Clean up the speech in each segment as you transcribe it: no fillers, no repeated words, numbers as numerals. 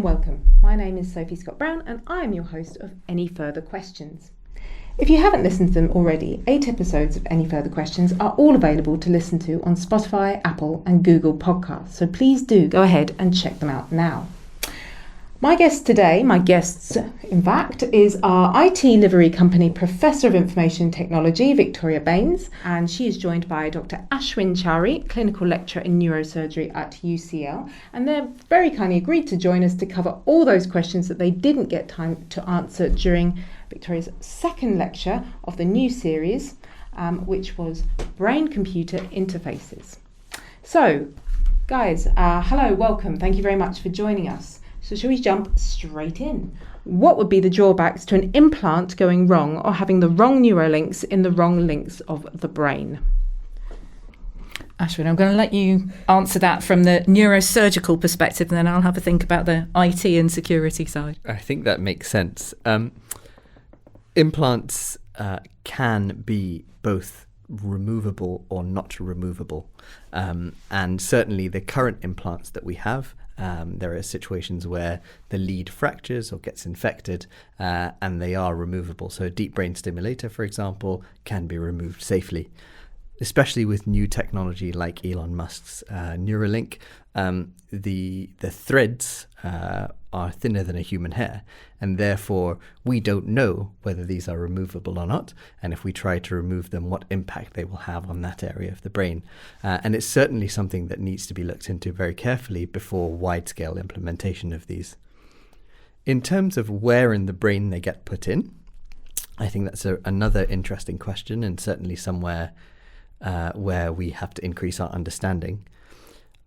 welcome. My name is Sophie Scott-Brown and I am your host of Any Further Questions. If you haven't listened to them already, 8 episodes of Any Further Questions are all available to listen to on Spotify, Apple and Google Podcasts, so please do go ahead and check them out now. My guests, in fact, is our IT livery company Professor of Information Technology, Victoria Baines, and she is joined by Dr Aswin Chari, Clinical Lecturer in Neurosurgery at UCL, and they're very kindly agreed to join us to cover all those questions that they didn't get time to answer during Victoria's second lecture of the new series, which was Brain-Computer Interfaces. So, guys, hello, welcome. Thank you very much for joining us. So shall we jump straight in? What would be the drawbacks to an implant going wrong or having the wrong neurolinks in the wrong links of the brain? Ashwin, I'm going to let you answer that from the neurosurgical perspective, and then I'll have a think about the IT and security side. I think that makes sense. Implants can be both removable or not removable. And certainly the current implants that we have, there are situations where the lead fractures or gets infected and they are removable. So a deep brain stimulator, for example, can be removed safely, especially with new technology like Elon Musk's Neuralink. The threads are thinner than a human hair, and therefore we don't know whether these are removable or not, and if we try to remove them, what impact they will have on that area of the brain. And it's certainly something that needs to be looked into very carefully before wide-scale implementation of these. In terms of where in the brain they get put in, I think that's another interesting question, and certainly somewhere where we have to increase our understanding.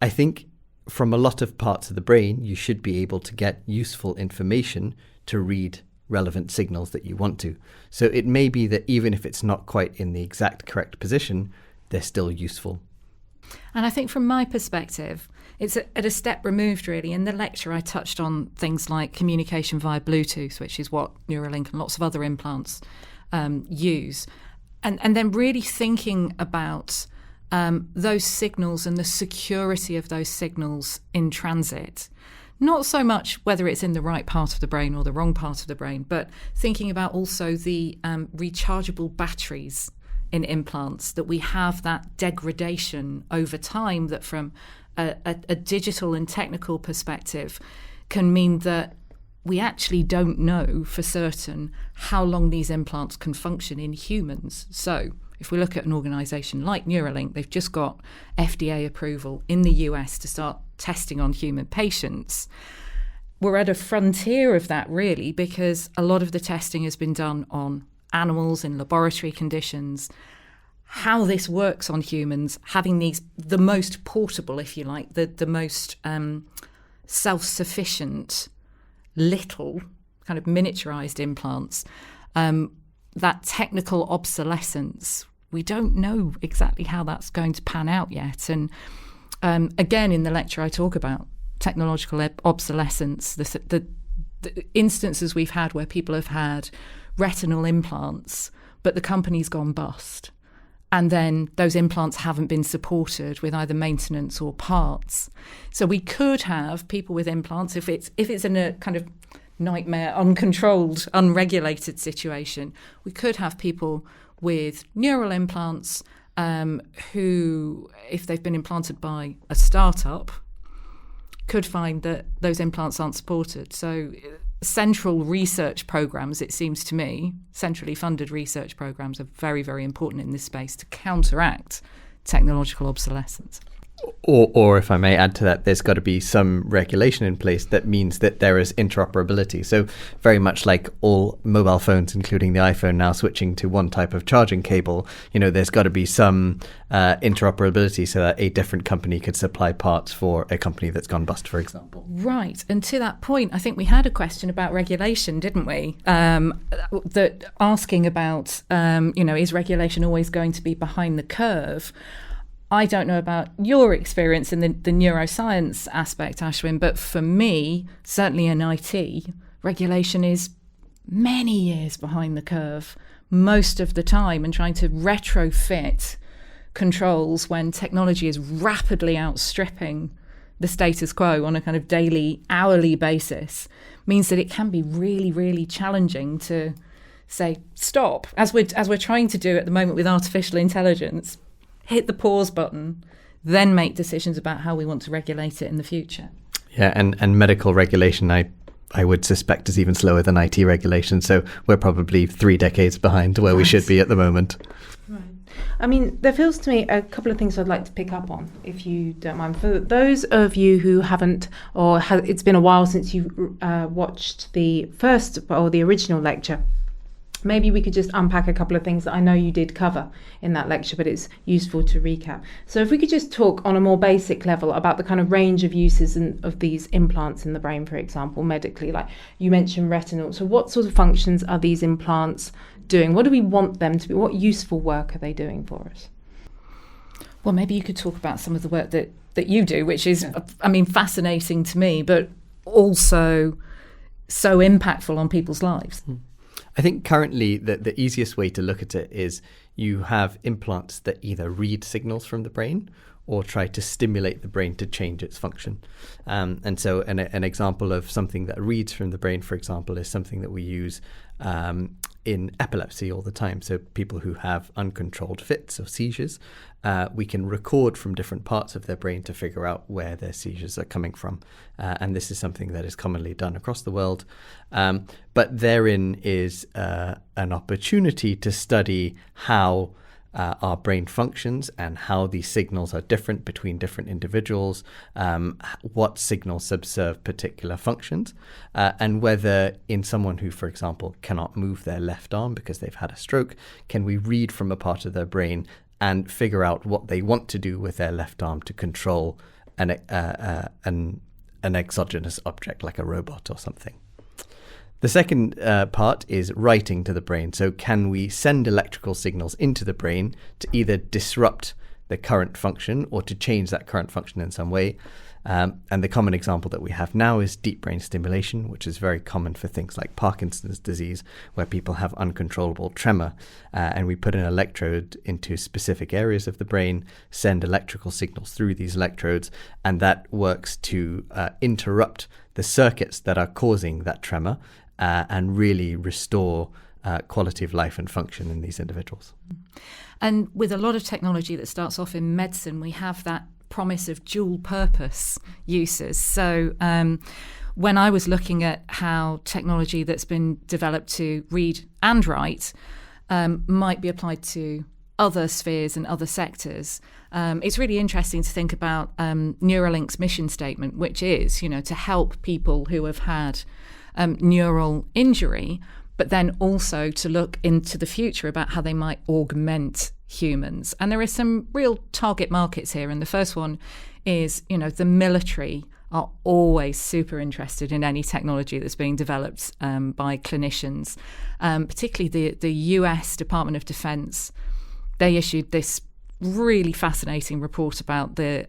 I think from a lot of parts of the brain, you should be able to get useful information to read relevant signals that you want to. So it may be that even if it's not quite in the exact correct position, they're still useful. And I think from my perspective, it's at a step removed, really. In the lecture, I touched on things like communication via Bluetooth, which is what Neuralink and lots of other implants use. And then really thinking about those signals and the security of those signals in transit. Not so much whether it's in the right part of the brain or the wrong part of the brain, but thinking about also the rechargeable batteries in implants, that we have that degradation over time that from a digital and technical perspective can mean that we actually don't know for certain how long these implants can function in humans. So if we look at an organisation like Neuralink, they've just got FDA approval in the US to start testing on human patients. We're at a frontier of that, really, because a lot of the testing has been done on animals in laboratory conditions. How this works on humans, having these, the most portable, if you like, the most self-sufficient, little kind of miniaturized implants, that technical obsolescence, we don't know exactly how that's going to pan out yet. And again, in the lecture, I talk about technological obsolescence, the instances we've had where people have had retinal implants, but the company's gone bust. And then those implants haven't been supported with either maintenance or parts. So we could have people with implants, if it's in a kind of nightmare, uncontrolled, unregulated situation, we could have people with neural implants who, if they've been implanted by a startup, could find that those implants aren't supported. So central research programs, it seems to me, centrally funded research programs are very, very important in this space to counteract technological obsolescence. Or if I may add to that, there's got to be some regulation in place that means that there is interoperability. So very much like all mobile phones, including the iPhone now switching to one type of charging cable, there's got to be some interoperability so that a different company could supply parts for a company that's gone bust, for example. Right. And to that point, I think we had a question about regulation, didn't we? That asking about, is regulation always going to be behind the curve? I don't know about your experience in the neuroscience aspect, Ashwin, but for me, certainly in IT, regulation is many years behind the curve most of the time, and trying to retrofit controls when technology is rapidly outstripping the status quo on a kind of daily, hourly basis means that it can be really, really challenging to say, stop, as we're trying to do at the moment with artificial intelligence, hit the pause button, then make decisions about how we want to regulate it in the future. Yeah, and medical regulation, I would suspect, is even slower than IT regulation. So we're probably 3 decades behind where we should be at the moment. Right. I mean, there feels to me a couple of things I'd like to pick up on, if you don't mind. For those of you who haven't, it's been a while since you watched the first or the original lecture, maybe we could just unpack a couple of things that I know you did cover in that lecture, but it's useful to recap. So if we could just talk on a more basic level about the kind of range of uses of these implants in the brain, for example, medically, like you mentioned retinal. So what sort of functions are these implants doing? What do we want them to be? What useful work are they doing for us? Well, maybe you could talk about some of the work that you do, which is, I mean, fascinating to me, but also so impactful on people's lives. I think currently the easiest way to look at it is you have implants that either read signals from the brain or try to stimulate the brain to change its function. And so an example of something that reads from the brain, for example, is something that we use in epilepsy all the time. So people who have uncontrolled fits or seizures, we can record from different parts of their brain to figure out where their seizures are coming from. And this is something that is commonly done across the world. But therein is an opportunity to study how our brain functions and how these signals are different between different individuals, what signals subserve particular functions, and whether in someone who, for example, cannot move their left arm because they've had a stroke, can we read from a part of their brain and figure out what they want to do with their left arm to control an exogenous object like a robot or something. The second part is writing to the brain. So can we send electrical signals into the brain to either disrupt the current function or to change that current function in some way? And the common example that we have now is deep brain stimulation, which is very common for things like Parkinson's disease, where people have uncontrollable tremor. And we put an electrode into specific areas of the brain, send electrical signals through these electrodes, and that works to interrupt the circuits that are causing that tremor and really restore quality of life and function in these individuals. And with a lot of technology that starts off in medicine, we have that promise of dual purpose uses. So when I was looking at how technology that's been developed to read and write might be applied to other spheres and other sectors, it's really interesting to think about Neuralink's mission statement, which is, to help people who have had neural injury, but then also to look into the future about how they might augment humans. And there are some real target markets here. And the first one is, the military are always super interested in any technology that's being developed by clinicians, particularly the US Department of Defense. They issued this really fascinating report about the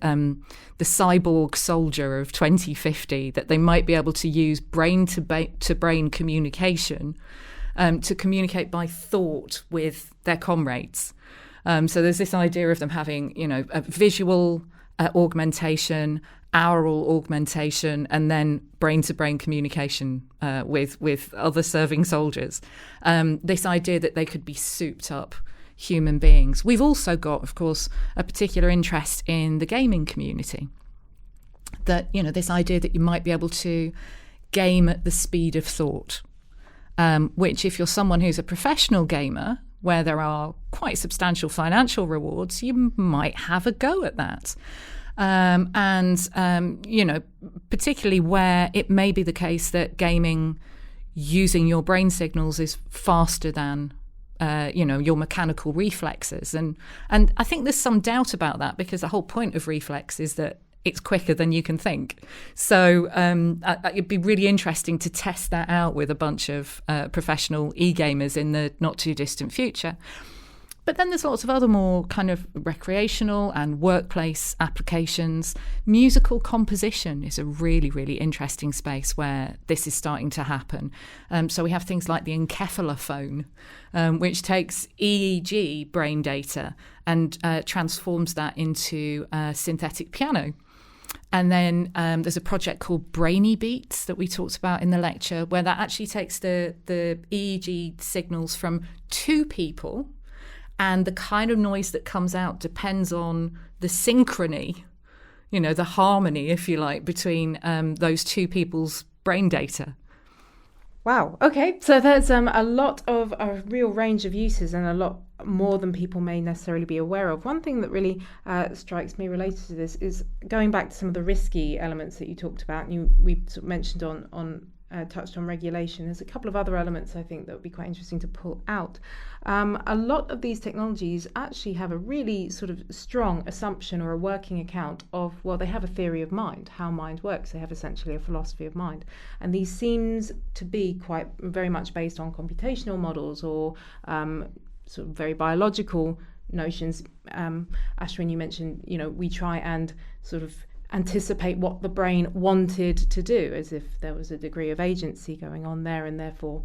cyborg soldier of 2050, that they might be able to use brain-to-brain communication to communicate by thought with their comrades. So there's this idea of them having, a visual augmentation, aural augmentation, and then brain-to-brain communication with other serving soldiers. This idea that they could be souped up human beings. We've also got, of course, a particular interest in the gaming community. That, this idea that you might be able to game at the speed of thought, which if you're someone who's a professional gamer, where there are quite substantial financial rewards, you might have a go at that. Particularly where it may be the case that gaming using your brain signals is faster than your mechanical reflexes. And I think there's some doubt about that, because the whole point of reflex is that it's quicker than you can think. So it'd be really interesting to test that out with a bunch of professional e-gamers in the not too distant future. But then there's lots of other more kind of recreational and workplace applications. Musical composition is a really, really interesting space where this is starting to happen. So we have things like the encephalophone, which takes EEG brain data and transforms that into synthetic piano. And then there's a project called Brainy Beats that we talked about in the lecture, where that actually takes the EEG signals from two people, and the kind of noise that comes out depends on the synchrony, the harmony, if you like, between those two people's brain data. Wow. Okay. So there's a real range of uses, and a lot more than people may necessarily be aware of. One thing that really strikes me related to this is going back to some of the risky elements that you talked about. We sort of mentioned touched on regulation. There's a couple of other elements I think that would be quite interesting to pull out. A lot of these technologies actually have a really sort of strong assumption or a working account of, well, they have a theory of mind, how mind works. They have essentially a philosophy of mind. And these seems to be very much based on computational models or sort of very biological notions. Aswin, you mentioned, we try and sort of anticipate what the brain wanted to do, as if there was a degree of agency going on there, and therefore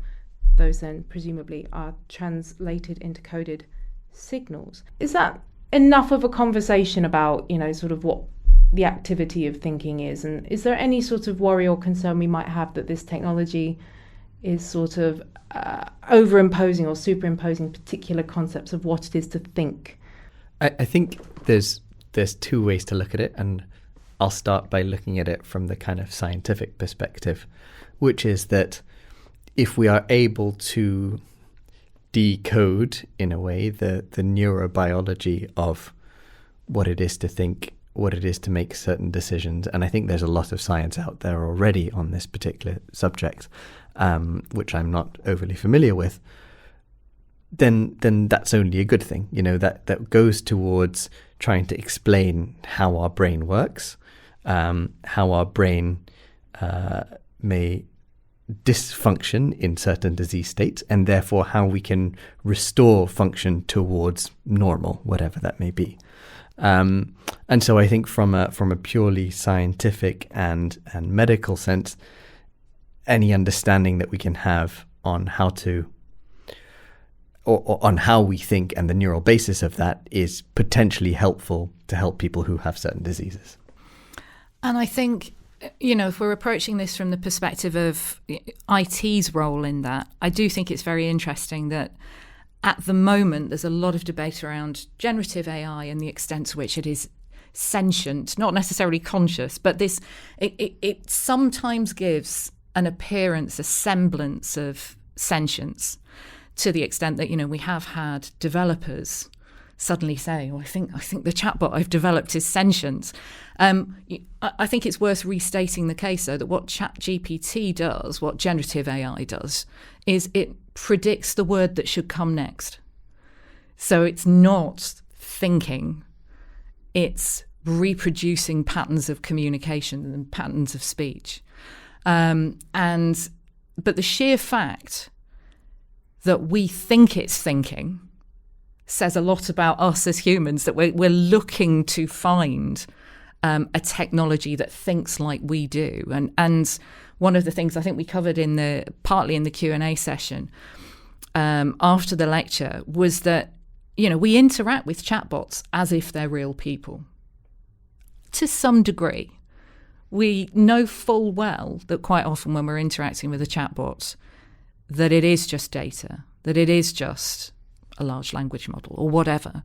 those then presumably are translated into coded signals. Is that enough of a conversation about, sort of what the activity of thinking is? And is there any sort of worry or concern we might have that this technology is sort of overimposing or superimposing particular concepts of what it is to think? I think there's two ways to look at it, and I'll start by looking at it from the kind of scientific perspective, which is that if we are able to decode, in a way, the neurobiology of what it is to think, what it is to make certain decisions, and I think there's a lot of science out there already on this particular subject, which I'm not overly familiar with, then that's only a good thing. That goes towards trying to explain how our brain works, how our brain may dysfunction in certain disease states, and therefore how we can restore function towards normal, whatever that may be. And so I think from a purely scientific and medical sense, any understanding that we can have on how to or on how we think and the neural basis of that is potentially helpful to help people who have certain diseases. And I think, if we're approaching this from the perspective of IT's role in that, I do think it's very interesting that at the moment there's a lot of debate around generative AI and the extent to which it is sentient, not necessarily conscious, but it sometimes gives an appearance, a semblance of sentience, to the extent that, we have had developers suddenly say, I think the chatbot I've developed is sentient. I think it's worth restating the case, though, that what ChatGPT does, what generative AI does, is it predicts the word that should come next. So it's not thinking, it's reproducing patterns of communication and patterns of speech. But the sheer fact that we think it's thinking says a lot about us as humans, that we're looking to find a technology that thinks like we do. And one of the things I think we covered partly in the Q&A session after the lecture was that, we interact with chatbots as if they're real people. To some degree, we know full well that quite often when we're interacting with a chatbot, that it is just data, that it is just a large language model or whatever.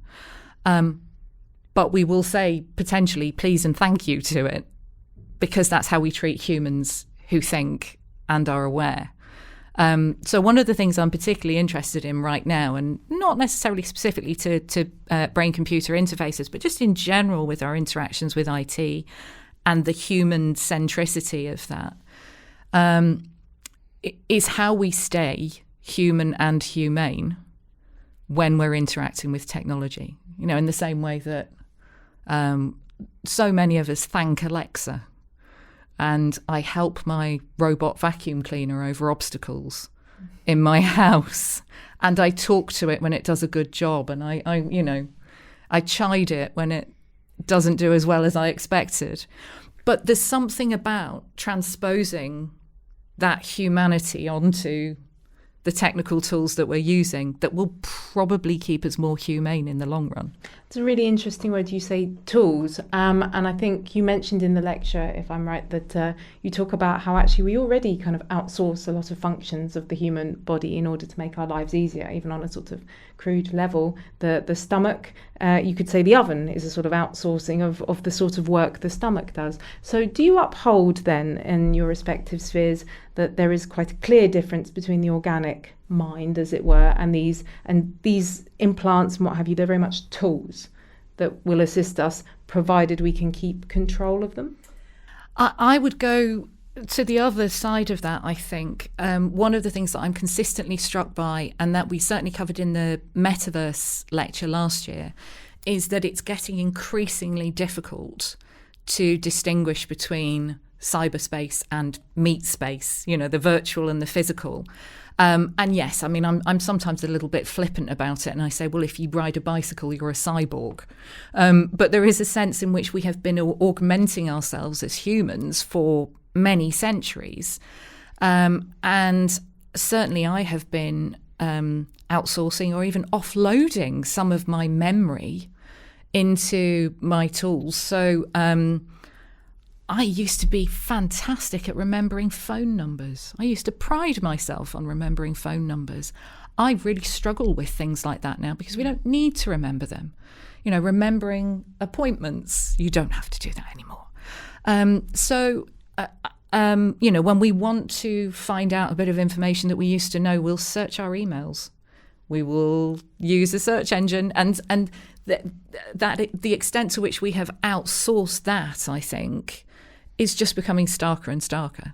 But we will say potentially please and thank you to it, because that's how we treat humans who think and are aware. So one of the things I'm particularly interested in right now, and not necessarily specifically to brain-computer interfaces, but just in general with our interactions with IT and the human centricity of that, is how we stay human and humane when we're interacting with technology. In the same way that so many of us thank Alexa, and I help my robot vacuum cleaner over obstacles in my house, and I talk to it when it does a good job, and I chide it when it doesn't do as well as I expected. But there's something about transposing that humanity onto the technical tools that we're using that will probably keep us more humane in the long run. It's a really interesting word. You say tools, and I think you mentioned in the lecture, if I'm right, that you talk about how actually we already kind of outsource a lot of functions of the human body in order to make our lives easier, even on a sort of crude level. The stomach, you could say the oven is a sort of outsourcing of the sort of work the stomach does. So do you uphold then in your respective spheres that there is quite a clear difference between the organic mind, as it were, and these implants and what have you? They're very much tools that will assist us, provided we can keep control of them? I would go to the other side of that, I think. One of the things that I'm consistently struck by, and that we certainly covered in the metaverse lecture last year, is that it's getting increasingly difficult to distinguish between cyberspace and meat space, the virtual and the physical. And yes, I mean, I'm sometimes a little bit flippant about it, and I say, well, if you ride a bicycle, you're a cyborg. But there is a sense in which we have been augmenting ourselves as humans for many centuries. And certainly I have been outsourcing or even offloading some of my memory into my tools. So I used to be fantastic at remembering phone numbers. I used to pride myself on remembering phone numbers. I really struggle with things like that now because we don't need to remember them. Remembering appointments, you don't have to do that anymore. When we want to find out a bit of information that we used to know, we'll search our emails. We will use a search engine, and the extent to which we have outsourced that, I think, is just becoming starker and starker.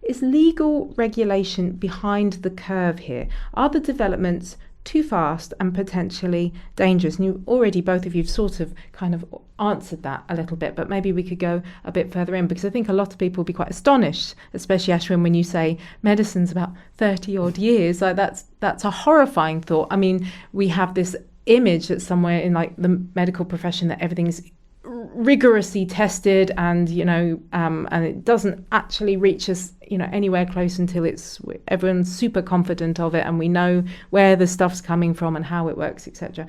Is legal regulation behind the curve here? Are the developments too fast and potentially dangerous? And you already, both of you, sort of kind of answered that a little bit, but maybe we could go a bit further in, because I think a lot of people will be quite astonished, especially Aswin, when you say medicine's about 30 odd years. Like that's a horrifying thought. I mean, we have this image that somewhere in like the medical profession that everything's rigorously tested, and and it doesn't actually reach us anywhere close until everyone's super confident of it, and we know where the stuff's coming from and how it works, etc.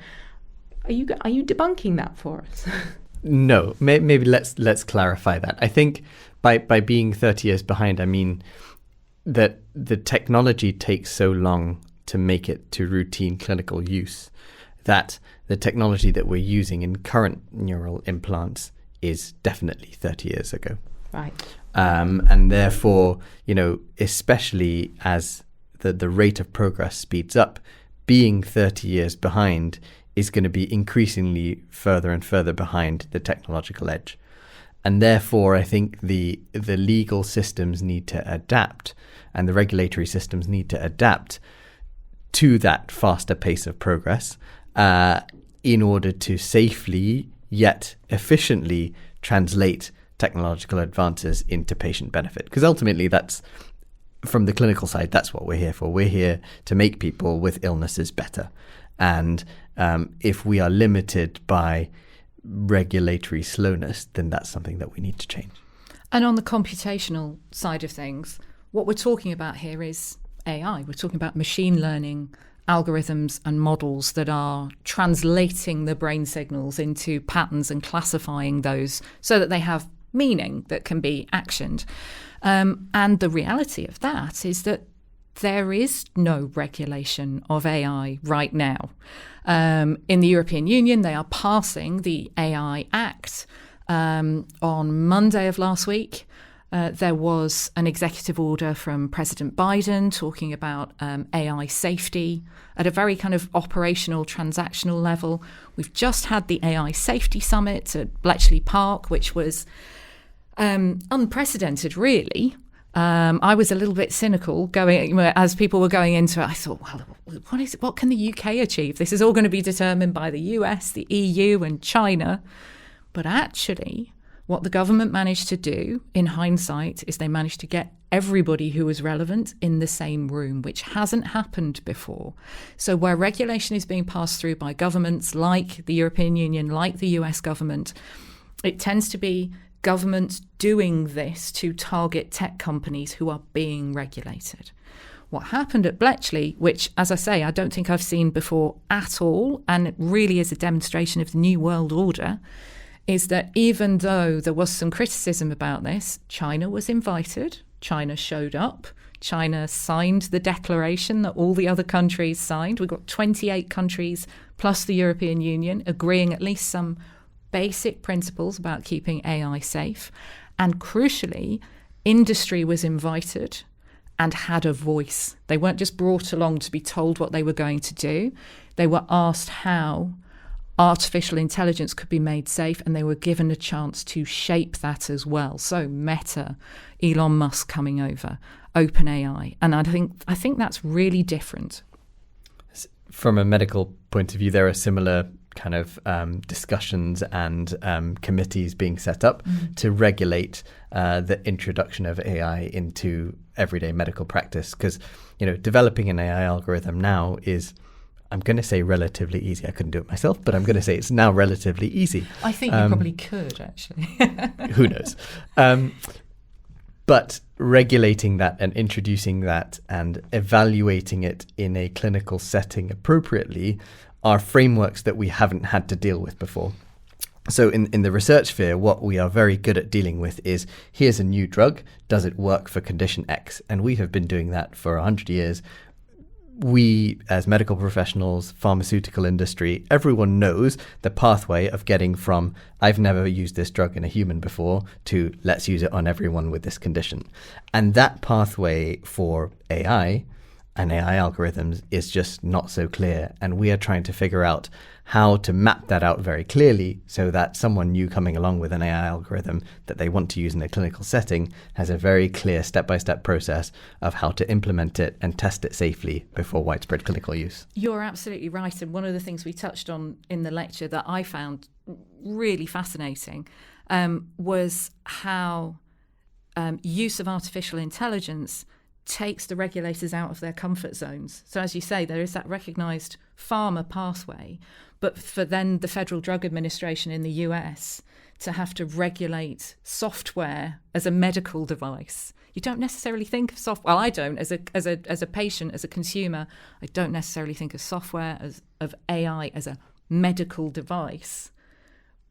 Are you debunking that for us? No, maybe let's clarify that. I think by being 30 years behind, I mean that the technology takes so long to make it to routine clinical use that the technology that we're using in current neural implants is definitely 30 years ago. Right. And therefore, especially as the rate of progress speeds up, being 30 years behind is going to be increasingly further and further behind the technological edge. And therefore, I think the legal systems need to adapt, and the regulatory systems need to adapt to that faster pace of progress, in order to safely yet efficiently translate technological advances into patient benefit. Because ultimately, that's, from the clinical side, that's what we're here for. We're here to make people with illnesses better. And if we are limited by regulatory slowness, then that's something that we need to change. And on the computational side of things, what we're talking about here is AI. We're talking about machine learning algorithms and models that are translating the brain signals into patterns and classifying those so that they have meaning that can be actioned. And the reality of that is that there is no regulation of AI right now. In the European Union, they are passing the AI Act. On Monday of last week, there was an executive order from President Biden talking about AI safety at a very kind of operational, transactional level. We've just had the AI Safety Summit at Bletchley Park, which was unprecedented, really. I was a little bit cynical as people were going into it. I thought, well, what can the UK achieve? This is all going to be determined by the US, the EU and China. But actually, what the government managed to do, in hindsight, is they managed to get everybody who was relevant in the same room, which hasn't happened before. So where regulation is being passed through by governments like the European Union, like the US government, it tends to be governments doing this to target tech companies who are being regulated. What happened at Bletchley, which, as I say, I don't think I've seen before at all, and it really is a demonstration of the New World Order, is that even though there was some criticism about this, China was invited, China showed up, China signed the declaration that all the other countries signed. We've got 28 countries plus the European Union agreeing at least some basic principles about keeping AI safe. And crucially, industry was invited and had a voice. They weren't just brought along to be told what they were going to do. They were asked how artificial intelligence could be made safe, and they were given a chance to shape that as well. So Meta, Elon Musk coming over, OpenAI, and I think that's really different. From a medical point of view, there are similar kind of discussions and committees being set up to regulate the introduction of AI into everyday medical practice. Because, developing an AI algorithm now is, I'm going to say, relatively easy. I couldn't do it myself, but I'm going to say it's now relatively easy. I think you probably could, actually. Who knows? But regulating that and introducing that and evaluating it in a clinical setting appropriately are frameworks that we haven't had to deal with before. So in the research sphere, what we are very good at dealing with is, here's a new drug, does it work for condition X? And we have been doing that for 100 years. We, as medical professionals, pharmaceutical industry, everyone knows the pathway of getting from, I've never used this drug in a human before, to let's use it on everyone with this condition. And that pathway for AI and AI algorithms is just not so clear. And we are trying to figure out how to map that out very clearly so that someone new coming along with an AI algorithm that they want to use in a clinical setting has a very clear step-by-step process of how to implement it and test it safely before widespread clinical use. You're absolutely right. And one of the things we touched on in the lecture that I found really fascinating was how use of artificial intelligence takes the regulators out of their comfort zones. So as you say, there is that recognised pharma pathway, but for then the Federal Drug Administration in the US to have to regulate software as a medical device. You don't necessarily think of software. Well, I don't. As a patient, as a consumer, I don't necessarily think of software of AI as a medical device.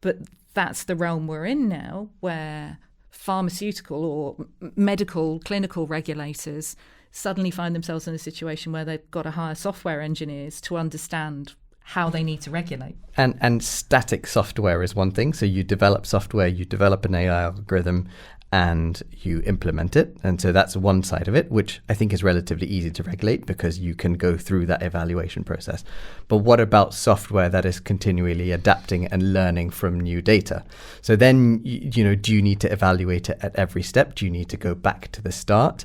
But that's the realm we're in now, where pharmaceutical or medical clinical regulators suddenly find themselves in a situation where they've got to hire software engineers to understand how they need to regulate. And static software is one thing. So you develop software, you develop an AI algorithm, and you implement it. And so that's one side of it, which I think is relatively easy to regulate because you can go through that evaluation process. But what about software that is continually adapting and learning from new data? So then, do you need to evaluate it at every step? Do you need to go back to the start?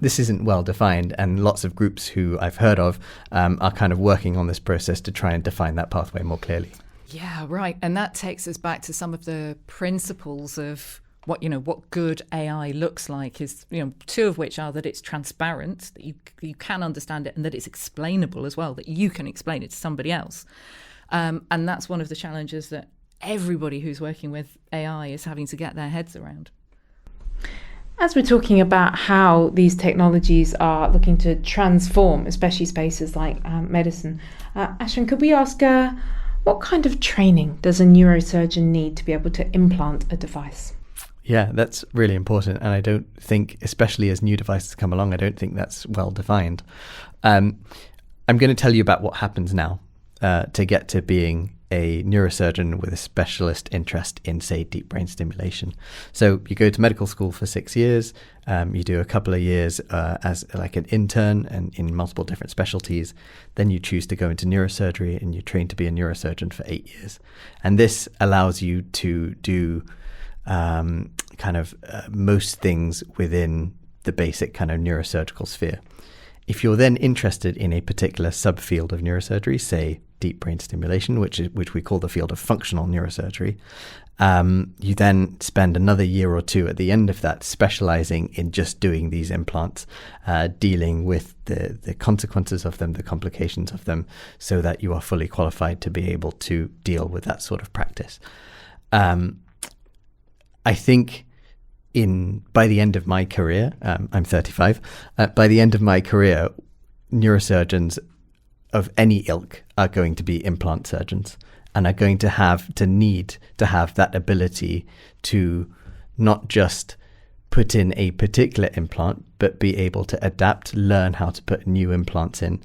This isn't well defined, and lots of groups who I've heard of are kind of working on this process to try and define that pathway more clearly. Yeah, right. And that takes us back to some of the principles of what good AI looks like is, two of which are that it's transparent, that you can understand it, and that it's explainable as well, that you can explain it to somebody else. And that's one of the challenges that everybody who's working with AI is having to get their heads around. As we're talking about how these technologies are looking to transform, especially spaces like medicine, Aswin, could we ask what kind of training does a neurosurgeon need to be able to implant a device? Yeah, that's really important. And I don't think, especially as new devices come along, I don't think that's well defined. I'm going to tell you about what happens now to get to being a neurosurgeon with a specialist interest in, say, deep brain stimulation. So you go to medical school for 6 years. You do a couple of years as like an intern and in multiple different specialties. Then you choose to go into neurosurgery and you train to be a neurosurgeon for 8 years. And this allows you to do most things within the basic kind of neurosurgical sphere. If you're then interested in a particular subfield of neurosurgery, say deep brain stimulation, which we call the field of functional neurosurgery, you then spend another year or two at the end of that specializing in just doing these implants, dealing with the consequences of them, the complications of them, so that you are fully qualified to be able to deal with that sort of practice. I think by the end of my career, I'm 35, by the end of my career, neurosurgeons of any ilk are going to be implant surgeons and are going to need to have that ability to not just put in a particular implant, but be able to adapt, learn how to put new implants in.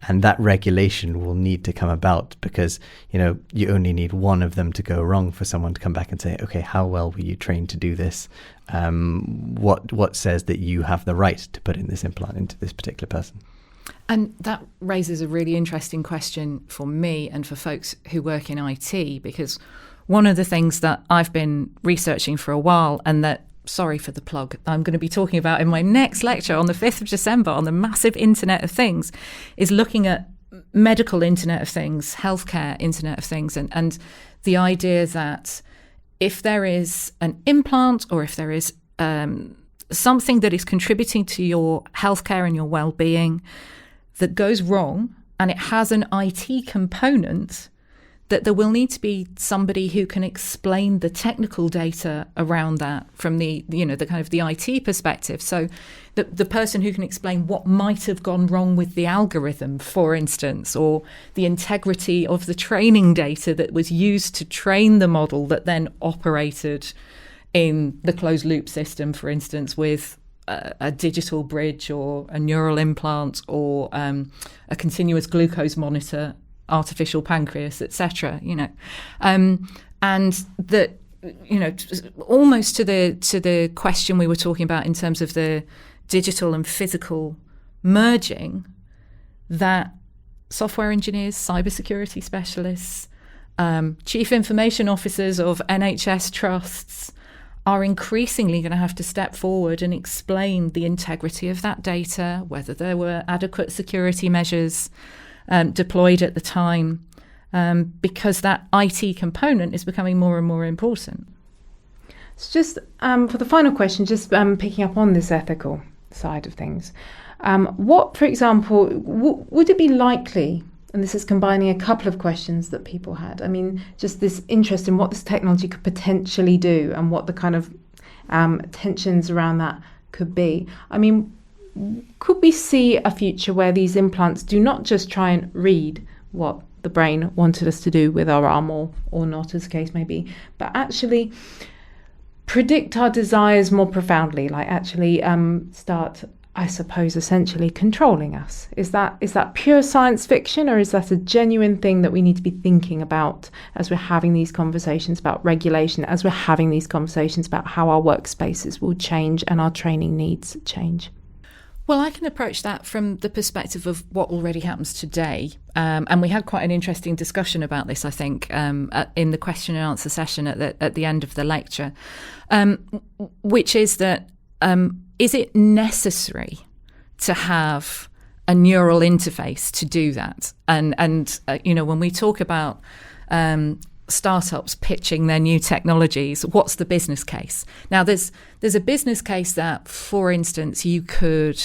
And that regulation will need to come about because, you only need one of them to go wrong for someone to come back and say, okay, how well were you trained to do this? What says that you have the right to put in this implant into this particular person? And that raises a really interesting question for me and for folks who work in IT, because one of the things that I've been researching for a while, and that, sorry for the plug, I'm going to be talking about in my next lecture on the 5th of December on the massive Internet of Things, is looking at medical Internet of Things, healthcare Internet of Things, and the idea that if there is an implant or if there is something that is contributing to your healthcare and your well-being that goes wrong and it has an IT component, that there will need to be somebody who can explain the technical data around that from the kind of the IT perspective. So the person who can explain what might have gone wrong with the algorithm, for instance, or the integrity of the training data that was used to train the model that then operated in the closed loop system, for instance, with a digital bridge or a neural implant or a continuous glucose monitor, artificial pancreas, etc. And that, almost to the question we were talking about in terms of the digital and physical merging, that software engineers, cybersecurity specialists, chief information officers of NHS trusts are increasingly going to have to step forward and explain the integrity of that data, whether there were adequate security measures deployed at the time, because that IT component is becoming more and more important. So just for the final question, just picking up on this ethical side of things, what, for example, would it be likely, and this is combining a couple of questions that people had, just this interest in what this technology could potentially do and what the kind of tensions around that could be. Could we see a future where these implants do not just try and read what the brain wanted us to do with our arm or not, as the case may be, but actually predict our desires more profoundly, like actually start, I suppose, essentially controlling us? Is that pure science fiction, or is that a genuine thing that we need to be thinking about as we're having these conversations about regulation, as we're having these conversations about how our workspaces will change and our training needs change? Well, I can approach that from the perspective of what already happens today. And we had quite an interesting discussion about this, I think, in the question and answer session at the end of the lecture, which is that is it necessary to have a neural interface to do that? And when we talk about startups pitching their new technologies, what's the business case? Now, there's a business case that, for instance, you could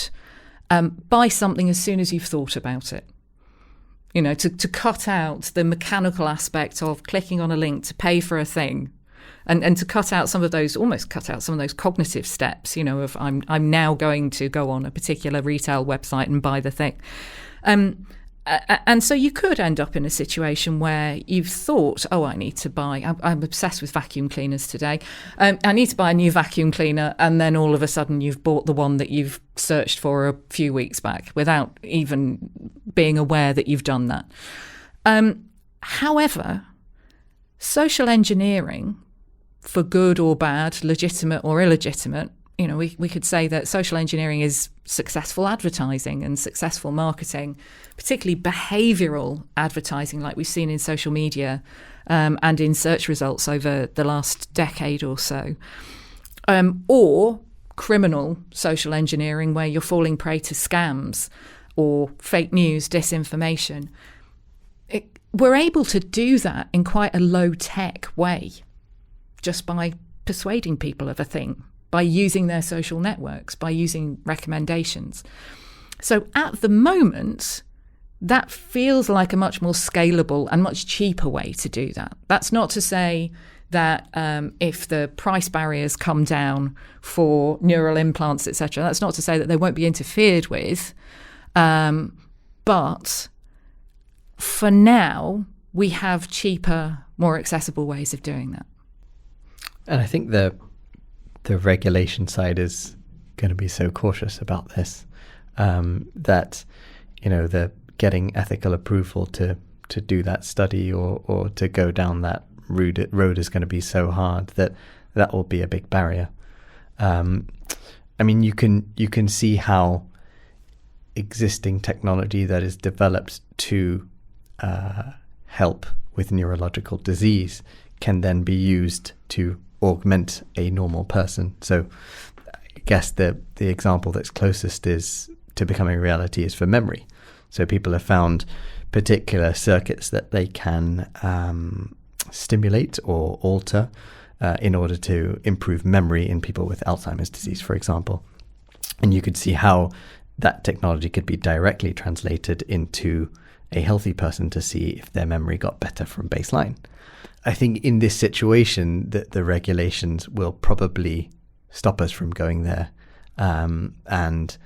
buy something as soon as you've thought about it. To cut out the mechanical aspect of clicking on a link to pay for a thing, and to cut out some of those cognitive steps, of I'm now going to go on a particular retail website and buy the thing. And so you could end up in a situation where you've thought, I need to buy, I'm obsessed with vacuum cleaners today, I need to buy a new vacuum cleaner, and then all of a sudden you've bought the one that you've searched for a few weeks back without even being aware that you've done that. However, social engineering, for good or bad, legitimate or illegitimate, we could say that social engineering is successful advertising and successful marketing, particularly behavioural advertising like we've seen in social media and in search results over the last decade or so, or criminal social engineering where you're falling prey to scams or fake news, disinformation. We're able to do that in quite a low-tech way just by persuading people of a thing, by using their social networks, by using recommendations. So at the moment, that feels like a much more scalable and much cheaper way to do that. That's not to say that if the price barriers come down for neural implants, etc., that's not to say that they won't be interfered with, but for now, we have cheaper, more accessible ways of doing that. And I think the regulation side is going to be so cautious about this that, the getting ethical approval to do that study or to go down that road is going to be so hard that will be a big barrier. You can see how existing technology that is developed to help with neurological disease can then be used to augment a normal person. So I guess the example that's closest is to becoming a reality is for memory. So people have found particular circuits that they can stimulate or alter in order to improve memory in people with Alzheimer's disease, for example. And you could see how that technology could be directly translated into a healthy person to see if their memory got better from baseline. I think in this situation that the regulations will probably stop us from going there. And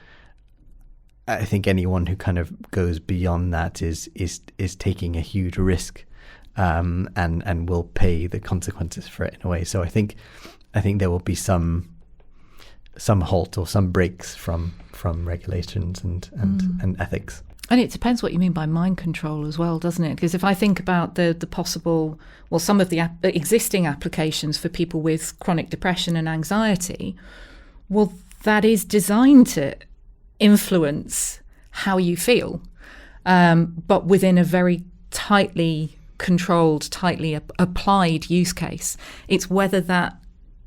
I think anyone who kind of goes beyond that is taking a huge risk, and will pay the consequences for it in a way. So I think there will be some halt or some breaks from regulations and ethics. And it depends what you mean by mind control as well, doesn't it? Because if I think about the possible, some of the existing applications for people with chronic depression and anxiety, that is designed to influence how you feel, but within a very tightly controlled, tightly applied use case. It's whether that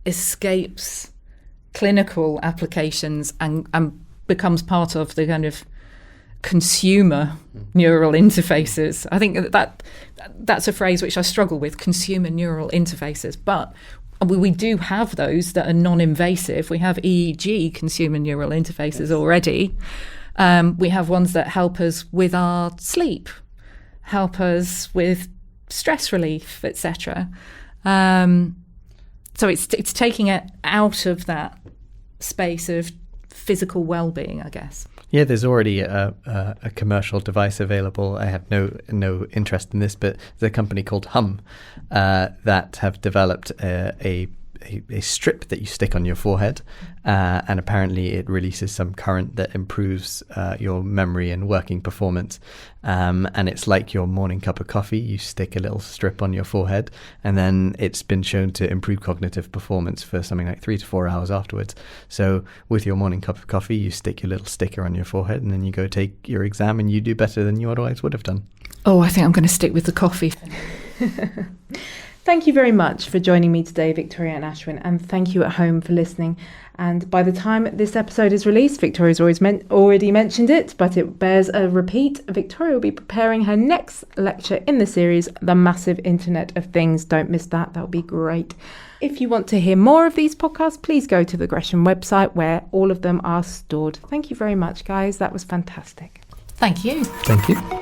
escapes clinical applications and becomes part of the kind of consumer neural interfaces. I think that's a phrase which I struggle with, consumer neural interfaces, but we do have those that are non-invasive. We have EEG, consumer neural interfaces, already. We have ones that help us with our sleep, help us with stress relief, etc. So it's taking it out of that space of physical well-being, I guess. Yeah, there's already a commercial device available. I have no interest in this, but there's a company called Hum that have developed a strip that you stick on your forehead, and apparently it releases some current that improves your memory and working performance. And it's like your morning cup of coffee. You stick a little strip on your forehead, and then it's been shown to improve cognitive performance for something like 3 to 4 hours afterwards. So with your morning cup of coffee, you stick your little sticker on your forehead, and then you go take your exam, and you do better than you otherwise would have done. Oh, I think I'm going to stick with the coffee. Thank you very much for joining me today, Victoria and Aswin, and thank you at home for listening. And by the time this episode is released, Victoria's already mentioned it, but it bears a repeat. Victoria will be preparing her next lecture in the series, The Massive Internet of Things. Don't miss that. That would be great. If you want to hear more of these podcasts, please go to the Gresham website where all of them are stored. Thank you very much, guys. That was fantastic. Thank you. Thank you.